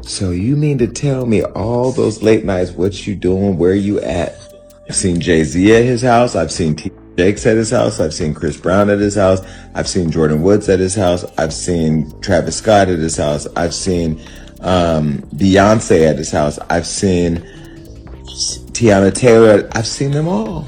So you mean to tell me all those late nights, what you doing, where you at? I've seen Jay Z at his house. I've seen T. Jakes at his house. I've seen Chris Brown at his house. I've seen Jordan Woods at his house. I've seen Travis Scott at his house. I've seen Beyonce at his house. I've seen Tiana Taylor. I've seen them all.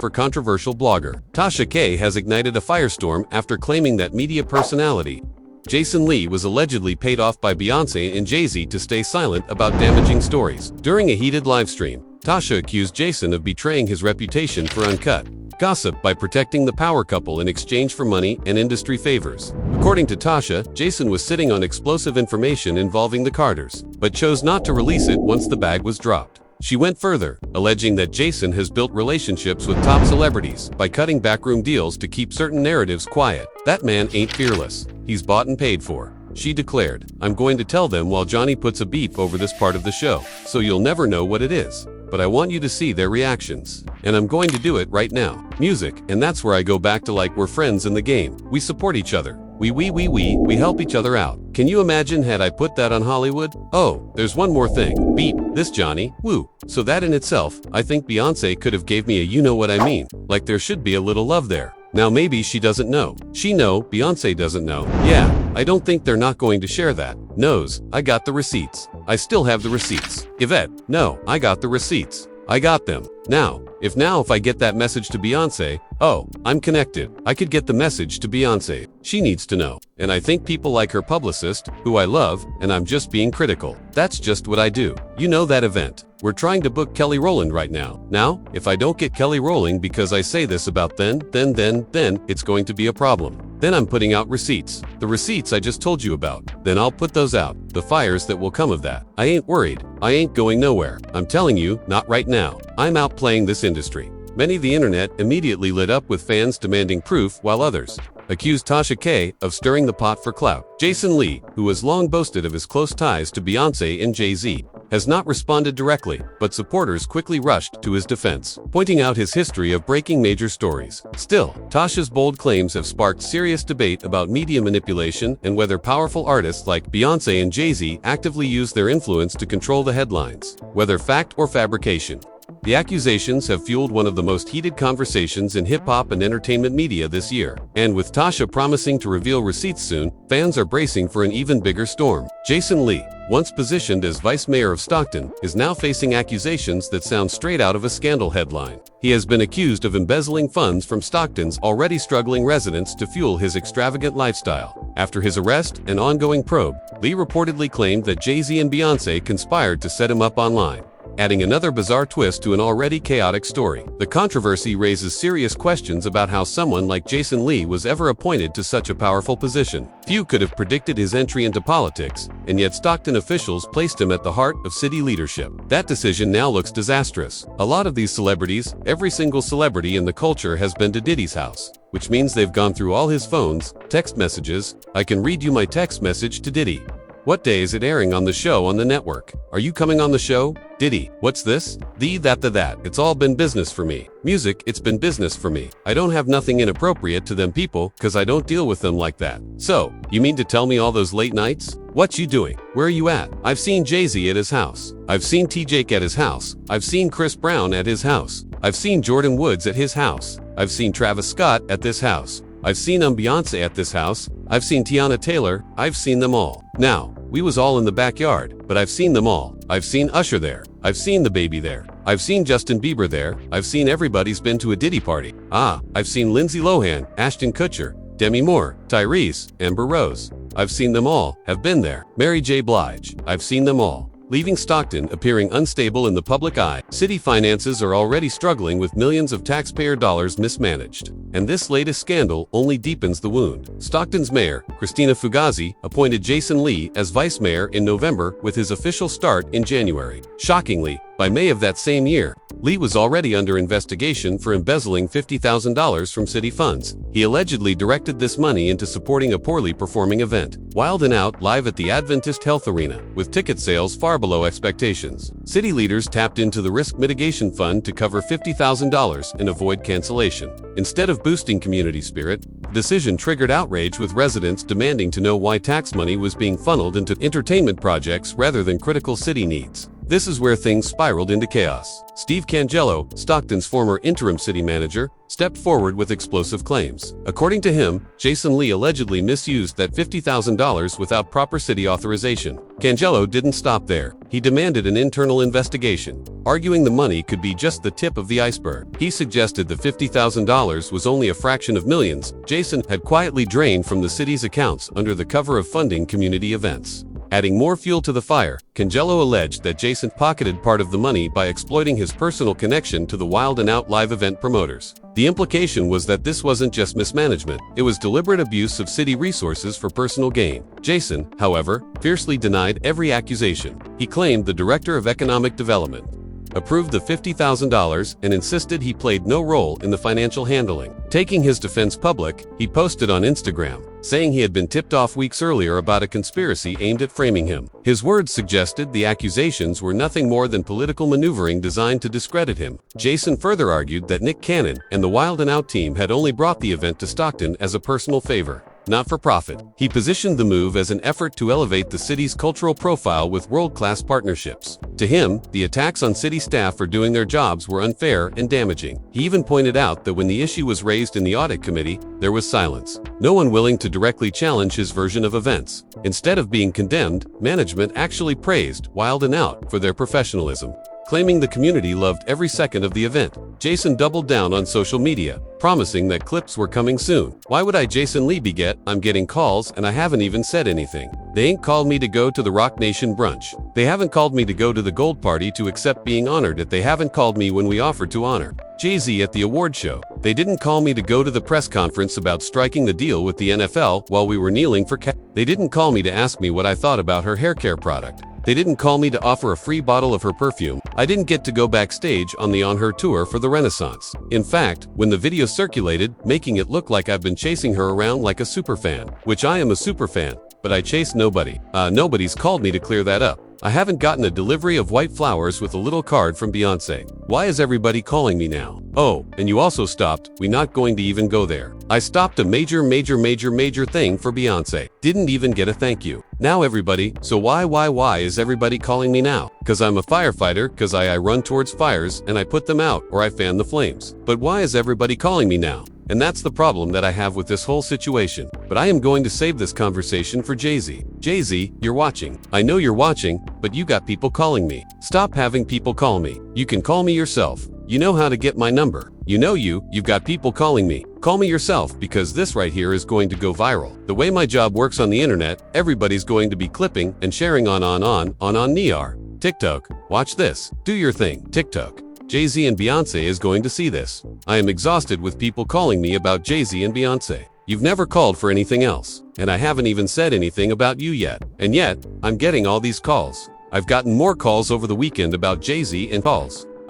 For controversial blogger, Tasha K has ignited a firestorm after claiming that media personality Jason Lee was allegedly paid off by Beyonce and Jay Z to stay silent about damaging stories. During a heated livestream, Tasha accused Jason of betraying his reputation for uncut gossip by protecting the power couple in exchange for money and industry favors. According to Tasha, Jason was sitting on explosive information involving the Carters, but chose not to release it once the bag was dropped. She went further, alleging that Jason has built relationships with top celebrities by cutting backroom deals to keep certain narratives quiet. That man ain't fearless. He's bought and paid for. She declared, "I'm going to tell them while Johnny puts a beep over this part of the show, so you'll never know what it is. But I want you to see their reactions. And I'm going to do it right now. Music, and that's where I go back to like we're friends in the game. We support each other. We help each other out. Can you imagine had I put that on Hollywood? Oh, there's one more thing. Beep, this Johnny, woo. So that in itself, I think Beyonce could have gave me a you know what I mean. Like there should be a little love there. Now maybe she doesn't know. She know, Beyonce doesn't know. Yeah, I don't think they're not going to share that. Knows, I got the receipts. I still have the receipts. Yvette, no, I got the receipts. I got them. Now if I get that message to Beyonce, oh, I'm connected. I could get the message to Beyonce. She needs to know. And I think people like her publicist, who I love, and I'm just being critical. That's just what I do. You know that event. We're trying to book Kelly Rowland right now. Now, if I don't get Kelly Rowling because I say this about then, it's going to be a problem. Then I'm putting out receipts. The receipts I just told you about. Then I'll put those out. The fires that will come of that. I ain't worried. I ain't going nowhere. I'm telling you, not right now. I'm outplaying this industry. Many of the internet immediately lit up with fans demanding proof, while others accused Tasha K of stirring the pot for clout. Jason Lee, who has long boasted of his close ties to Beyonce and Jay Z, has not responded directly, but supporters quickly rushed to his defense, pointing out his history of breaking major stories. Still, Tasha's bold claims have sparked serious debate about media manipulation and whether powerful artists like Beyonce and Jay Z actively use their influence to control the headlines, whether fact or fabrication. The accusations have fueled one of the most heated conversations in hip-hop and entertainment media this year. And with Tasha promising to reveal receipts soon, fans are bracing for an even bigger storm. Jason Lee, once positioned as vice mayor of Stockton, is now facing accusations that sound straight out of a scandal headline. He has been accused of embezzling funds from Stockton's already struggling residents to fuel his extravagant lifestyle. After his arrest and ongoing probe, Lee reportedly claimed that Jay Z and Beyonce conspired to set him up online, adding another bizarre twist to an already chaotic story. The controversy raises serious questions about how someone like Jason Lee was ever appointed to such a powerful position. Few could have predicted his entry into politics, and yet Stockton officials placed him at the heart of city leadership. That decision now looks disastrous. A lot of these celebrities, every single celebrity in the culture has been to Diddy's house, which means they've gone through all his phones, text messages. I can read you my text message to Diddy. What day is it airing on the show on the network? Are you coming on the show? Diddy, what's this? That. It's all been business for me. Music, it's been business for me. I don't have nothing inappropriate to them people, cause I don't deal with them like that. So, you mean to tell me all those late nights? What you doing? Where are you at? I've seen Jay Z at his house. I've seen T-Jake at his house. I've seen Chris Brown at his house. I've seen Jordan Woods at his house. I've seen Travis Scott at this house. I've seen Beyonce at this house. I've seen Tiana Taylor. I've seen them all. Now, we was all in the backyard, but I've seen them all. I've seen Usher there. I've seen the baby there. I've seen Justin Bieber there. I've seen everybody's been to a Diddy party. I've seen Lindsay Lohan, Ashton Kutcher, Demi Moore, Tyrese, Amber Rose. I've seen them all, have been there. Mary J. Blige. I've seen them all. Leaving Stockton appearing unstable in the public eye, city finances are already struggling with millions of taxpayer dollars mismanaged. And this latest scandal only deepens the wound. Stockton's mayor, Christina Fugazi, appointed Jason Lee as vice mayor in November with his official start in January. Shockingly, By May of that same year, Lee was already under investigation for embezzling $50,000 from city funds. He allegedly directed this money into supporting a poorly performing event, Wild 'N Out, live at the Adventist Health Arena, with ticket sales far below expectations. City leaders tapped into the risk mitigation fund to cover $50,000 and avoid cancellation. Instead of boosting community spirit, the decision triggered outrage, with residents demanding to know why tax money was being funneled into entertainment projects rather than critical city needs. This is where things spiraled into chaos. Steve Cangello, Stockton's former interim city manager, stepped forward with explosive claims. According to him, Jason Lee allegedly misused that $50,000 without proper city authorization. Cangello didn't stop there. He demanded an internal investigation, arguing the money could be just the tip of the iceberg. He suggested the $50,000 was only a fraction of millions Jason had quietly drained from the city's accounts under the cover of funding community events. Adding more fuel to the fire, Cangello alleged that Jason pocketed part of the money by exploiting his personal connection to the Wild 'N Out live event promoters. The implication was that this wasn't just mismanagement, it was deliberate abuse of city resources for personal gain. Jason, however, fiercely denied every accusation. He claimed the director of economic development approved the $50,000 and insisted he played no role in the financial handling. Taking his defense public, he posted on Instagram, saying he had been tipped off weeks earlier about a conspiracy aimed at framing him. His words suggested the accusations were nothing more than political maneuvering designed to discredit him. Jason further argued that Nick Cannon and the Wild 'N Out team had only brought the event to Stockton as a personal favor, not for profit. He positioned the move as an effort to elevate the city's cultural profile with world-class partnerships. To him, the attacks on city staff for doing their jobs were unfair and damaging. He even pointed out that when the issue was raised in the audit committee, there was silence. No one willing to directly challenge his version of events. Instead of being condemned, management actually praised Wild 'N Out for their professionalism, claiming the community loved every second of the event. Jason doubled down on social media, promising that clips were coming soon. Why would I Jason Lee be I'm getting calls and I haven't even said anything. They ain't called me to go to the Rock Nation brunch. They haven't called me to go to the Gold Party to accept being honored. They haven't called me when we offered to honor Jay Z at the award show. They didn't call me to go to the press conference about striking the deal with the NFL while we were kneeling for They didn't call me to ask me what I thought about her hair care product. They didn't call me to offer a free bottle of her perfume. I didn't get to go backstage on her tour for the Renaissance. In fact, when the video circulated, making it look like I've been chasing her around like a superfan, which I am a superfan, but I chased nobody. Nobody's called me to clear that up. I haven't gotten a delivery of white flowers with a little card from Beyonce. Why is everybody calling me now? Oh, and you also stopped, we not going to even go there. I stopped a major thing for Beyonce. Didn't even get a thank you. Now everybody, so why is everybody calling me now? Cause I'm a firefighter, cause I run towards fires and I put them out or I fan the flames. But why is everybody calling me now? And that's the problem that I have with this whole situation. But I am going to save this conversation for Jay Z. Jay Z, you're watching. I know you're watching, but you got people calling me. Stop having people call me. You can call me yourself. You know how to get my number. You've got people calling me. Call me yourself, because this right here is going to go viral. The way my job works on the internet, everybody's going to be clipping and sharing on NER. TikTok. Watch this. Do your thing. TikTok. Jay Z and Beyonce is going to see this. I am exhausted with people calling me about Jay Z and Beyonce. You've never called for anything else, and I haven't even said anything about you yet. And yet, I'm getting all these calls. I've gotten more calls over the weekend about Jay Z and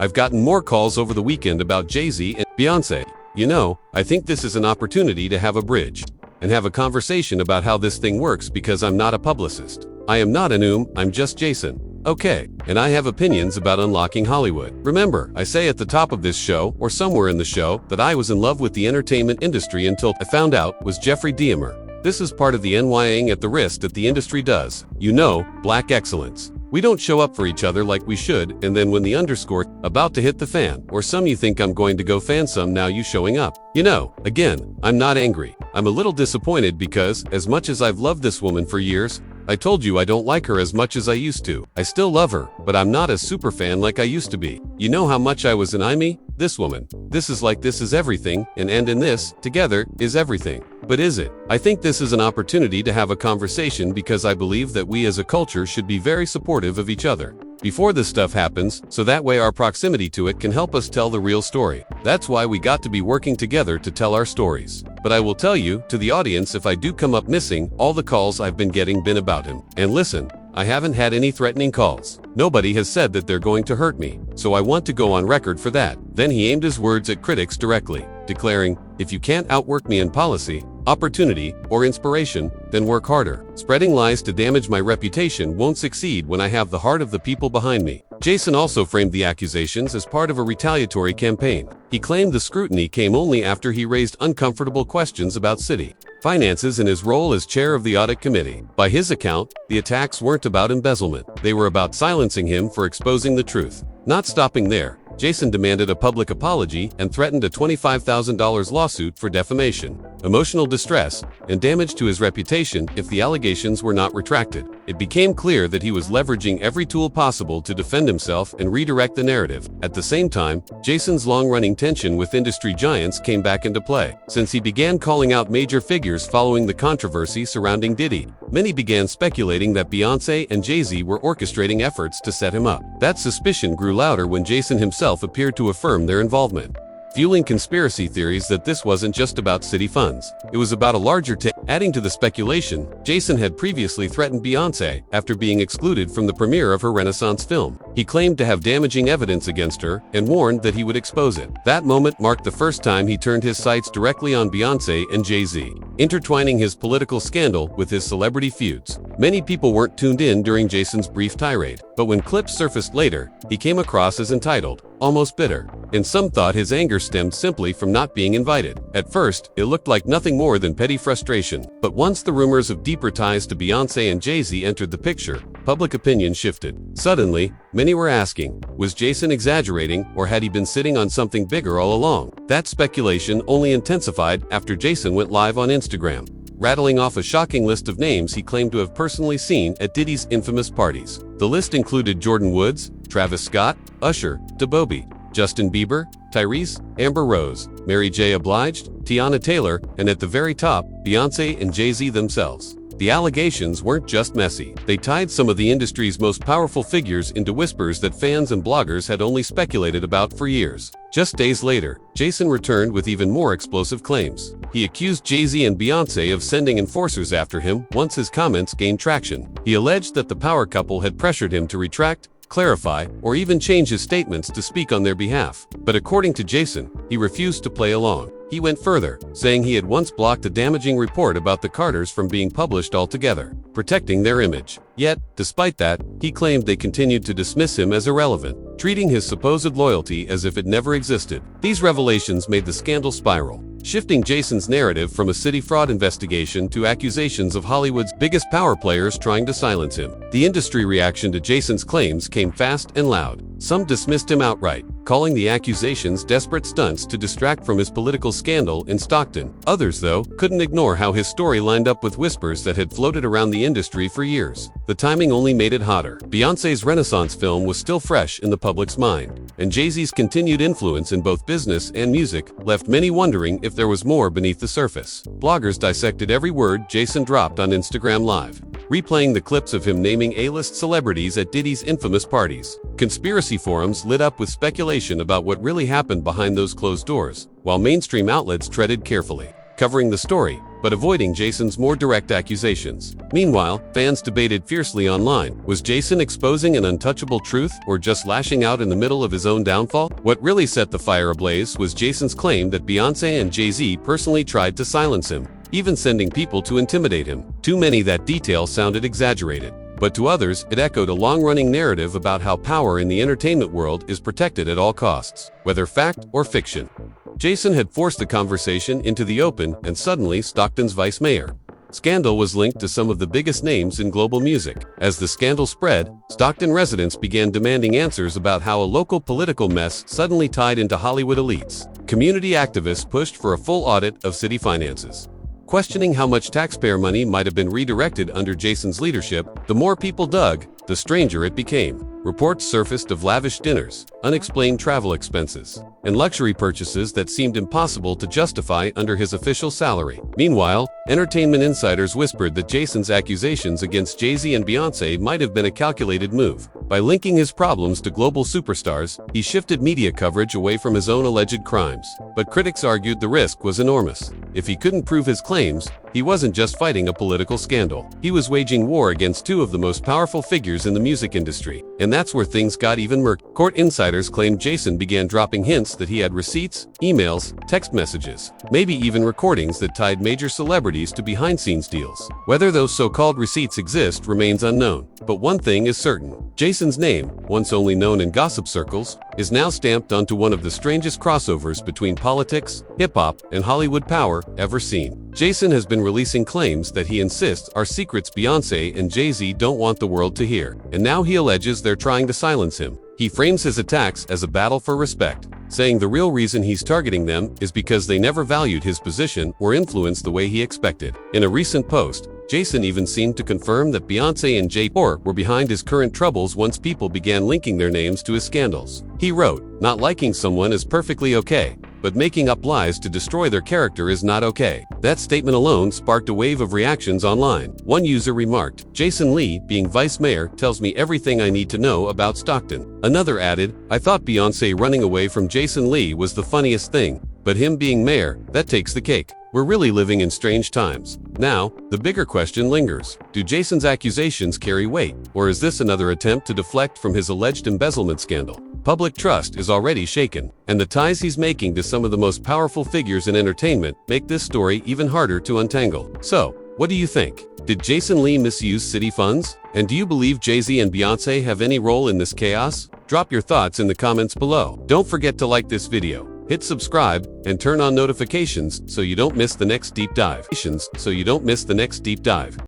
I've gotten more calls over the weekend about Jay Z and Beyonce. You know, I think this is an opportunity to have a bridge and have a conversation about how this thing works, because I'm not a publicist. I am not I'm just Jason. Okay, and I have opinions about unlocking Hollywood. Remember, I say at the top of this show, or somewhere in the show, that I was in love with the entertainment industry until I found out was Jeffrey Dahmer. This is part of the NYing at the wrist that the industry does. You know, black excellence. We don't show up for each other like we should, and then when the underscore about to hit the fan, or some you think I'm going to go fan some now you showing up. You know, again, I'm not angry. I'm a little disappointed because, as much as I've loved this woman for years, I told you I don't like her as much as I used to. I still love her, but I'm not a super fan like I used to be. You know how much I was in this woman. This is everything, and in this, together, is everything. But is it? I think this is an opportunity to have a conversation, because I believe that we as a culture should be very supportive of each other before this stuff happens, so that way our proximity to it can help us tell the real story. That's why we got to be working together to tell our stories. But I will tell you, to the audience, if I do come up missing, all the calls I've been getting been about him. And listen, I haven't had any threatening calls. Nobody has said that they're going to hurt me, so I want to go on record for that." Then he aimed his words at critics directly, declaring, "If you can't outwork me in policy, opportunity, or inspiration, then work harder. Spreading lies to damage my reputation won't succeed when I have the heart of the people behind me." Jason also framed the accusations as part of a retaliatory campaign. He claimed the scrutiny came only after he raised uncomfortable questions about city finances and his role as chair of the audit committee. By his account, the attacks weren't about embezzlement. They were about silencing him for exposing the truth. Not stopping there, Jason demanded a public apology and threatened a $25,000 lawsuit for defamation, emotional distress, and damage to his reputation if the allegations were not retracted. It became clear that he was leveraging every tool possible to defend himself and redirect the narrative. At the same time, Jason's long-running tension with industry giants came back into play. Since he began calling out major figures following the controversy surrounding Diddy, many began speculating that Beyoncé and Jay Z were orchestrating efforts to set him up. That suspicion grew louder when Jason himself appeared to affirm their involvement, fueling conspiracy theories that this wasn't just about city funds. It was about a larger Adding to the speculation, Jason had previously threatened Beyoncé after being excluded from the premiere of her Renaissance film. He claimed to have damaging evidence against her and warned that he would expose it. That moment marked the first time he turned his sights directly on Beyoncé and Jay Z, intertwining his political scandal with his celebrity feuds. Many people weren't tuned in during Jason's brief tirade, but when clips surfaced later, he came across as entitled, almost bitter, and some thought his anger stemmed simply from not being invited. At first, it looked like nothing more than petty frustration, but once the rumors of deeper ties to Beyoncé and Jay Z entered the picture, public opinion shifted. Suddenly, many were asking, was Jason exaggerating or had he been sitting on something bigger all along? That speculation only intensified after Jason went live on Instagram, rattling off a shocking list of names he claimed to have personally seen at Diddy's infamous parties. The list included Jordyn Woods, Travis Scott, Usher, DaBaby, Justin Bieber, Tyrese, Amber Rose, Mary J. Blige, Tiana Taylor, and at the very top, Beyoncé and Jay Z themselves. The allegations weren't just messy. They tied some of the industry's most powerful figures into whispers that fans and bloggers had only speculated about for years. Just days later, Jason returned with even more explosive claims. He accused Jay Z and Beyoncé of sending enforcers after him once his comments gained traction. He alleged that the power couple had pressured him to retract, clarify, or even change his statements to speak on their behalf. But according to Jason, he refused to play along. He went further, saying he had once blocked a damaging report about the Carters from being published altogether, protecting their image. Yet, despite that, he claimed they continued to dismiss him as irrelevant, treating his supposed loyalty as if it never existed. These revelations made the scandal spiral, shifting Jason's narrative from a city fraud investigation to accusations of Hollywood's biggest power players trying to silence him. The industry reaction to Jason's claims came fast and loud. Some dismissed him outright, calling the accusations desperate stunts to distract from his political scandal in Stockton. Others, though, couldn't ignore how his story lined up with whispers that had floated around the industry for years. The timing only made it hotter. Beyoncé's Renaissance film was still fresh in the public's mind, and Jay Z's continued influence in both business and music left many wondering if there was more beneath the surface. Bloggers dissected every word Jason dropped on Instagram Live, replaying the clips of him naming A-list celebrities at Diddy's infamous parties. Conspiracy forums lit up with speculation about what really happened behind those closed doors, while mainstream outlets treaded carefully, covering the story, but avoiding Jason's more direct accusations. Meanwhile, fans debated fiercely online. Was Jason exposing an untouchable truth or just lashing out in the middle of his own downfall? What really set the fire ablaze was Jason's claim that Beyoncé and Jay Z personally tried to silence him, even sending people to intimidate him. To many, that detail sounded exaggerated, but to others, it echoed a long-running narrative about how power in the entertainment world is protected at all costs, whether fact or fiction. Jason had forced the conversation into the open, and suddenly Stockton's vice mayor scandal was linked to some of the biggest names in global music. As the scandal spread, Stockton residents began demanding answers about how a local political mess suddenly tied into Hollywood elites. Community activists pushed for a full audit of city finances, questioning how much taxpayer money might have been redirected under Jason's leadership. The more people dug, the stranger it became. Reports surfaced of lavish dinners, unexplained travel expenses, and luxury purchases that seemed impossible to justify under his official salary. Meanwhile, entertainment insiders whispered that Jason's accusations against Jay Z and Beyoncé might have been a calculated move. By linking his problems to global superstars, he shifted media coverage away from his own alleged crimes. But critics argued the risk was enormous. If he couldn't prove his claims, he wasn't just fighting a political scandal. He was waging war against two of the most powerful figures in the music industry. And that's where things got even murky. Court insiders claimed Jason began dropping hints that he had receipts, emails, text messages, maybe even recordings that tied major celebrities to behind-scenes deals. Whether those so-called receipts exist remains unknown. But one thing is certain. Jason's name, once only known in gossip circles, is now stamped onto one of the strangest crossovers between politics, hip-hop, and Hollywood power ever seen. Jason has been releasing claims that he insists are secrets Beyoncé and Jay Z don't want the world to hear, and now he alleges they're trying to silence him. He frames his attacks as a battle for respect, saying the real reason he's targeting them is because they never valued his position or influence the way he expected. In a recent post, Jason even seemed to confirm that Beyoncé and Jay Z were behind his current troubles once people began linking their names to his scandals. He wrote, "Not liking someone is perfectly okay, but making up lies to destroy their character is not okay." That statement alone sparked a wave of reactions online. One user remarked, "Jason Lee, being vice mayor, tells me everything I need to know about Stockton." Another added, "I thought Beyoncé running away from Jason Lee was the funniest thing, but him being mayor, that takes the cake." We're really living in strange times. Now, the bigger question lingers. Do Jason's accusations carry weight, or is this another attempt to deflect from his alleged embezzlement scandal? Public trust is already shaken, and the ties he's making to some of the most powerful figures in entertainment make this story even harder to untangle. So, what do you think? Did Jason Lee misuse city funds? And do you believe Jay Z and Beyoncé have any role in this chaos? Drop your thoughts in the comments below. Don't forget to like this video, hit subscribe, and turn on notifications so you don't miss the next deep dive.